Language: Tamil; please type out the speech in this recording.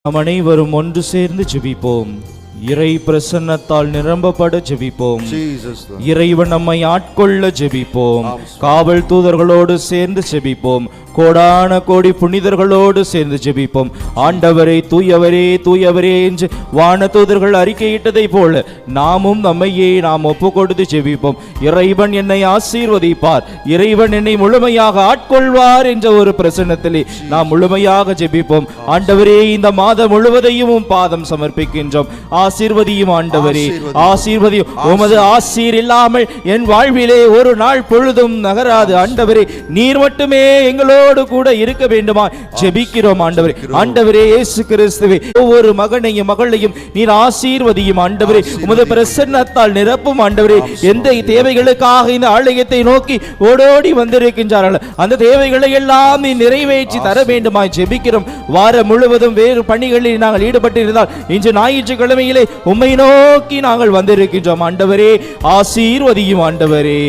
நாம் அனைவரும் ஒன்று சேர்ந்து ஜெபிப்போம். இறை பிரசன்னத்தால் நிரம்பப்பட ஜெபிப்போம். இறைவன் நம்மை ஆட்கொள்ள ஜெபிப்போம். காவல் தூதர்களோடு சேர்ந்து ஜெபிப்போம். கோடான கோடி புனிதர்களோடு சேர்ந்து ஜெபிப்போம். ஆண்டவரே தூயவரே தூயவரே என்று வான தூதர்கள் அறிக்கையிட்டதை போல நாமும் நம்மையே நாம் ஒப்பு கொடுத்து ஜெபிப்போம். இறைவன் என்னை ஆசீர்வதிப்பார், இறைவன் என்னை முழுமையாக ஆட்கொள்வார் என்ற ஒரு பிரசன்னத்திலே நாம் முழுமையாக ஜெபிப்போம். ஆண்டவரே, இந்த மாதம் முழுவதையும் பாதம் சமர்ப்பிக்கின்றோம். ஆசீர்வதியும் ஆண்டவரே, ஆசீர்வதியும். உமது ஆசீர் இல்லாமல் என் வாழ்விலே ஒரு நாள் பொழுதும் நகராது. ஆண்டவரே, நீர் மட்டுமே எங்களோடு கூட இருக்க வேண்டுமா ஜெபிக்கிறோம். ஆண்டவரே, ஆண்டவரே இயேசு கிறிஸ்துவே, ஒவ்வொரு மகனையும் மகளையும் நீர் ஆசீர்வதியும். ஆண்டவரே, உமது பிரசன்னத்தால் நிரப்பும். ஆண்டவரே, எந்த தேவைகளுக்காக இந்த ஆலயத்தை நோக்கி ஓடோடி வந்திருக்கின்றார்கள் அந்த தேவைகளை எல்லாம் நீ நிறைவேற்றி தர வேண்டுமாய் ஜெபிக்கிறோம். வாரம் முழுவதும் வேறு பணிகளில் நாங்கள் ஈடுபட்டிருந்தால் இன்று ஞாயிற்றுக்கிழமையிலே உம்மை நோக்கி நாங்கள் வந்திருக்கின்றோம். ஆண்டவரே, ஆசீர்வதியும். ஆண்டவரே.